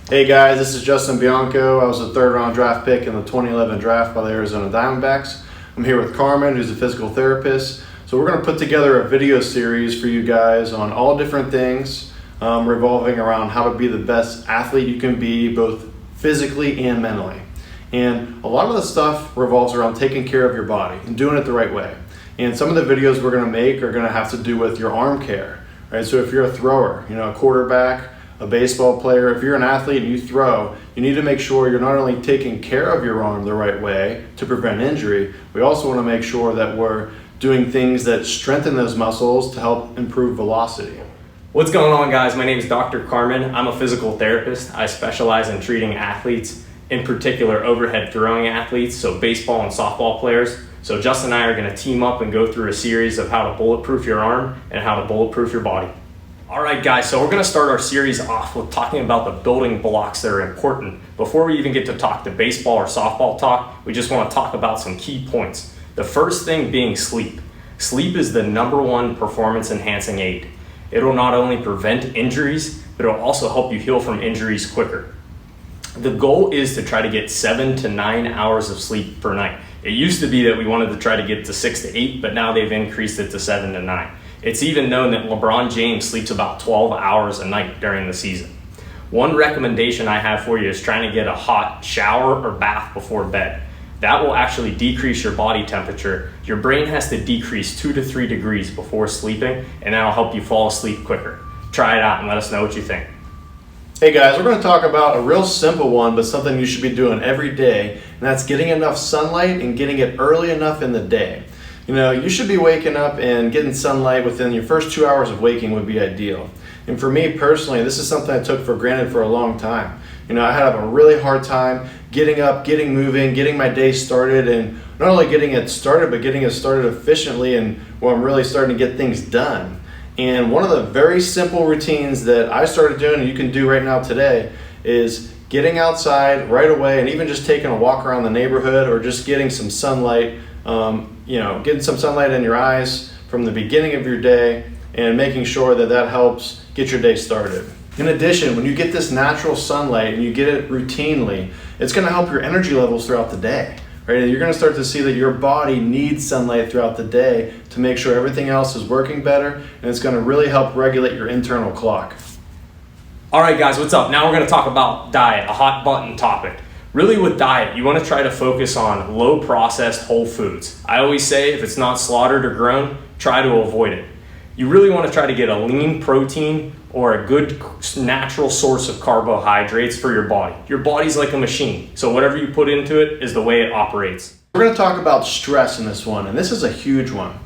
Hey guys, this is Justin Bianco. I was a third round draft pick in the 2011 draft by the Arizona Diamondbacks. I'm here with Carmen, who's a physical therapist. So we're going to put together a video series for you guys on all different things revolving around how to be the best athlete you can be, both physically and mentally. And a lot of the stuff revolves around taking care of your body and doing it the right way. And some of the videos we're going to make are going to have to do with your arm care, right? So if you're a thrower, a quarterback, a baseball player, if you're an athlete and you throw, you need to make sure you're not only taking care of your arm the right way to prevent injury, we also want to make sure that we're doing things that strengthen those muscles to help improve velocity. What's going on, guys? My name is Dr. Carmen. I'm a physical therapist. I specialize in treating athletes, in particular overhead throwing athletes, so baseball and softball players. So Justin and I are going to team up and go through a series of how to bulletproof your arm and how to bulletproof your body. All right, guys, so we're going to start our series off with talking about the building blocks that are important. Before we even get to talk to baseball or softball talk, we just want to talk about some key points. The first thing being sleep. Sleep is the #1 performance enhancing aid. It'll not only prevent injuries, but it'll also help you heal from injuries quicker. The goal is to try to get 7 to 9 hours of sleep per night. It used to be that we wanted to try to get to 6 to 8, but now they've increased it to 7 to 9. It's even known that LeBron James sleeps about 12 hours a night during the season. One recommendation I have for you is trying to get a hot shower or bath before bed. That will actually decrease your body temperature. Your brain has to decrease 2 to 3 degrees before sleeping, and that'll help you fall asleep quicker. Try it out and let us know what you think. Hey guys, we're going to talk about a real simple one, but something you should be doing every day, and that's getting enough sunlight and getting it early enough in the day. You should be waking up and getting sunlight within your first 2 hours of waking would be ideal. And for me personally, this is something I took for granted for a long time. I had a really hard time getting up, getting moving, getting my day started, and not only getting it started, but getting it started efficiently and where I'm really starting to get things done. And one of the very simple routines that I started doing, and you can do right now today, is getting outside right away and even just taking a walk around the neighborhood or just getting some sunlight, getting some sunlight in your eyes from the beginning of your day and making sure that helps get your day started. In addition, when you get this natural sunlight and you get it routinely, it's going to help your energy levels throughout the day. Right? And you're going to start to see that your body needs sunlight throughout the day to make sure everything else is working better, and it's going to really help regulate your internal clock. All right, guys, what's up? Now we're going to talk about diet, a hot button topic. Really with diet, you want to try to focus on low processed whole foods. I always say if it's not slaughtered or grown, try to avoid it. You really want to try to get a lean protein or a good natural source of carbohydrates for your body. Your body's like a machine, so whatever you put into it is the way it operates. We're going to talk about stress in this one, and this is a huge one.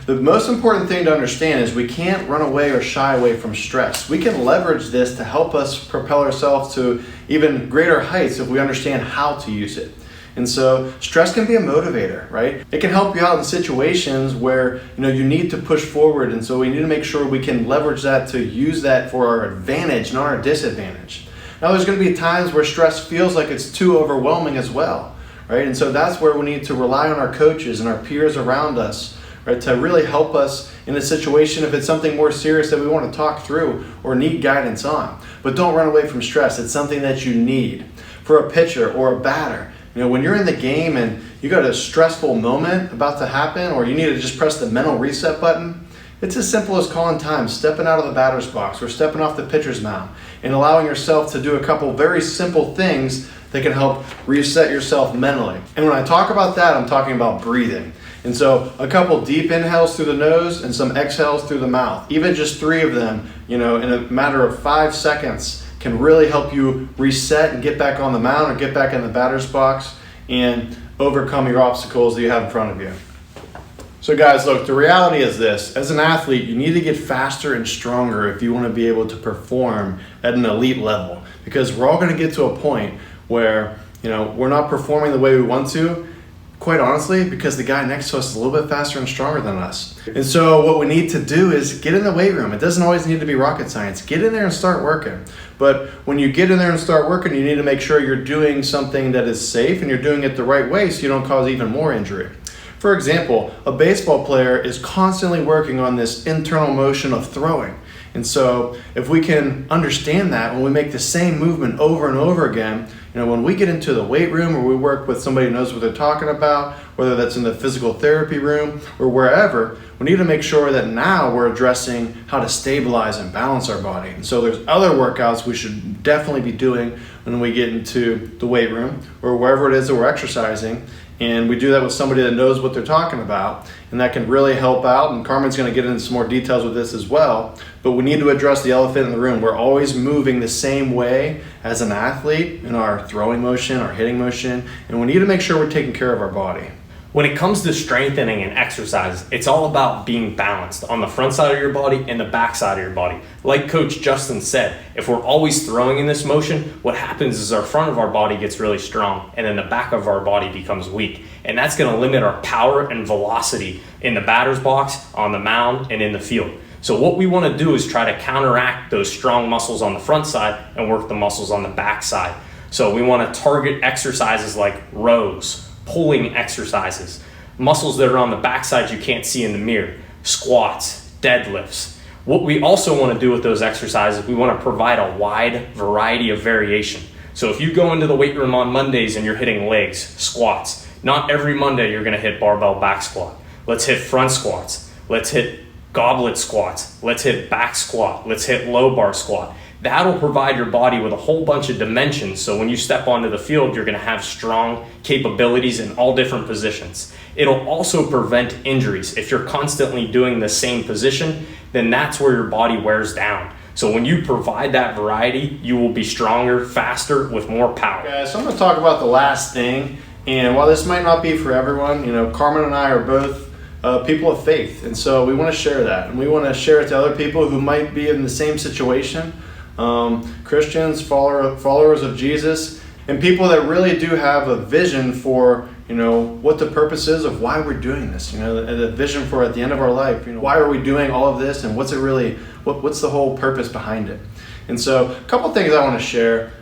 The most important thing to understand is we can't run away or shy away from stress. We can leverage this to help us propel ourselves to even greater heights if we understand how to use it. And so stress can be a motivator, right? It can help you out in situations where you need to push forward, and so we need to make sure we can leverage that to use that for our advantage, not our disadvantage. Now there's going to be times where stress feels like it's too overwhelming as well, right? And so that's where we need to rely on our coaches and our peers around us, right, to really help us in a situation if it's something more serious that we want to talk through or need guidance on. But don't run away from stress. It's something that you need. For a pitcher or a batter, when you're in the game and you got a stressful moment about to happen, or you need to just press the mental reset button, it's as simple as calling time, stepping out of the batter's box or stepping off the pitcher's mound and allowing yourself to do a couple very simple things that can help reset yourself mentally. And when I talk about that, I'm talking about breathing. And so a couple deep inhales through the nose and some exhales through the mouth, even just 3 of them, in a matter of 5 seconds, can really help you reset and get back on the mound or get back in the batter's box and overcome your obstacles that you have in front of you. So guys, look, the reality is this. As an athlete, you need to get faster and stronger if you want to be able to perform at an elite level, because we're all going to get to a point where we're not performing the way we want to, quite honestly, because the guy next to us is a little bit faster and stronger than us. And so what we need to do is get in the weight room. It doesn't always need to be rocket science. Get in there and start working. But when you get in there and start working, you need to make sure you're doing something that is safe and you're doing it the right way so you don't cause even more injury. For example, a baseball player is constantly working on this internal motion of throwing. And so if we can understand that when we make the same movement over and over again, when we get into the weight room or we work with somebody who knows what they're talking about, whether that's in the physical therapy room or wherever, we need to make sure that now we're addressing how to stabilize and balance our body. And so there's other workouts we should definitely be doing when we get into the weight room or wherever it is that we're exercising. And we do that with somebody that knows what they're talking about, and that can really help out. And Carmen's going to get into some more details with this as well. But we need to address the elephant in the room. We're always moving the same way as an athlete in our throwing motion, our hitting motion, and we need to make sure we're taking care of our body. When it comes to strengthening and exercise, it's all about being balanced on the front side of your body and the back side of your body. Like Coach Justin said, if we're always throwing in this motion, what happens is our front of our body gets really strong and then the back of our body becomes weak. And that's going to limit our power and velocity in the batter's box, on the mound, and in the field. So what we want to do is try to counteract those strong muscles on the front side and work the muscles on the back side. So we want to target exercises like rows, pulling exercises, muscles that are on the backside you can't see in the mirror, squats, deadlifts. What we also want to do with those exercises, we want to provide a wide variety of variation. So if you go into the weight room on Mondays and you're hitting legs, squats, not every Monday you're going to hit barbell back squat. Let's hit front squats. Let's hit goblet squats. Let's hit back squat. Let's hit low bar squat. That'll provide your body with a whole bunch of dimensions. So when you step onto the field, you're going to have strong capabilities in all different positions. It'll also prevent injuries. If you're constantly doing the same position, then that's where your body wears down. So when you provide that variety, you will be stronger, faster, with more power. Okay, so I'm going to talk about the last thing. And while this might not be for everyone, Carmen and I are both people of faith. And so we want to share that. And we want to share it to other people who might be in the same situation. Christians, followers of Jesus, and people that really do have a vision for, what the purpose is of why we're doing this, the vision for at the end of our life, why are we doing all of this and what's it really, what's the whole purpose behind it? And so a couple things I want to share.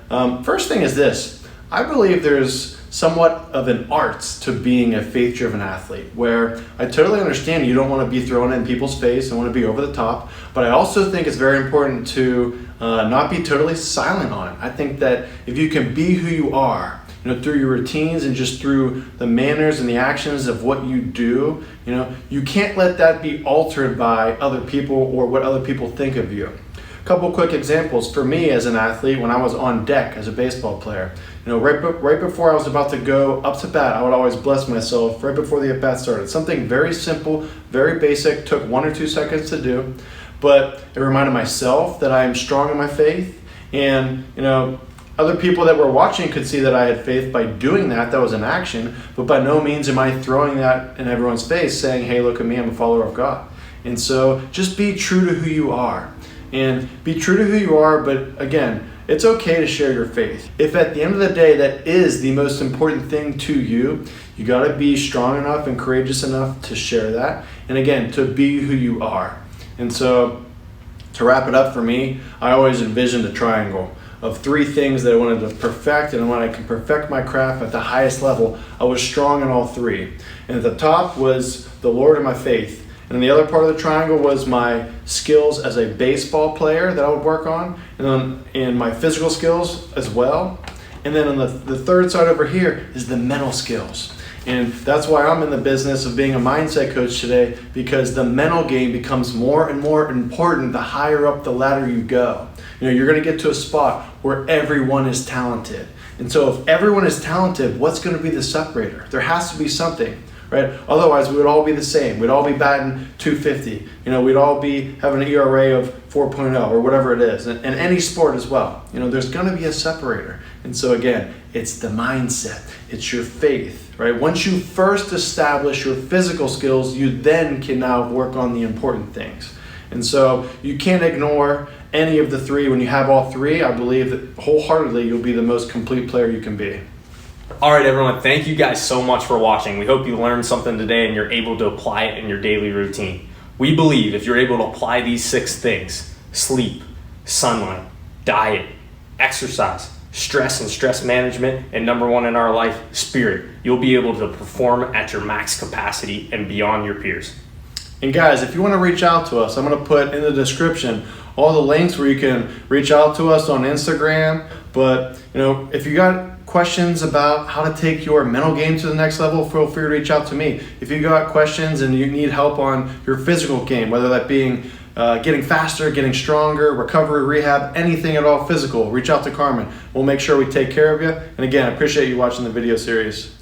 First thing is this: I believe there's somewhat of an art to being a faith-driven athlete, where I totally understand you don't want to be thrown in people's face and want to be over the top, but I also think it's very important to not be totally silent on it. I think that if you can be who you are, through your routines and just through the manners and the actions of what you do, you can't let that be altered by other people or what other people think of you. A couple quick examples for me as an athlete when I was on deck as a baseball player. Right before I was about to go up to bat, I would always bless myself right before the at-bat started. Something very simple, very basic, took 1 or 2 seconds to do, but it reminded myself that I am strong in my faith, and other people that were watching could see that I had faith by doing that. That was an action, but by no means am I throwing that in everyone's face saying, hey, look at me, I'm a follower of God. And so just be true to who you are. And be true to who you are, but again, it's okay to share your faith. If at the end of the day that is the most important thing to you, you got to be strong enough and courageous enough to share that. And again, to be who you are. And so to wrap it up for me, I always envisioned a triangle of 3 things that I wanted to perfect, and when I can perfect my craft at the highest level, I was strong in all 3. And at the top was the Lord and my faith. And the other part of the triangle was my skills as a baseball player that I would work on, and my physical skills as well. And then on the third side over here is the mental skills. And that's why I'm in the business of being a mindset coach today, because the mental game becomes more and more important the higher up the ladder you go. You're going to get to a spot where everyone is talented. And so if everyone is talented, what's going to be the separator? There has to be something. Right? Otherwise, we would all be the same. We'd all be batting 250. We'd all be having an ERA of 4.0 or whatever it is. And any sport as well. There's going to be a separator. And so again, it's the mindset. It's your faith, right? Once you first establish your physical skills, you then can now work on the important things. And so you can't ignore any of the 3. When you have all 3, I believe that wholeheartedly you'll be the most complete player you can be. All right, everyone, thank you guys so much for watching. We hope you learned something today and you're able to apply it in your daily routine. We believe if you're able to apply these 6 things, sleep, sunlight, diet, exercise, stress and stress management, and number 1 in our life, spirit, you'll be able to perform at your max capacity and beyond your peers. And guys, if you want to reach out to us, I'm going to put in the description all the links where you can reach out to us on Instagram. But if you got questions about how to take your mental game to the next level, feel free to reach out to me. If you got questions and you need help on your physical game, whether that being getting faster, getting stronger, recovery, rehab, anything at all physical, reach out to Carmen. We'll make sure we take care of you. And again, I appreciate you watching the video series.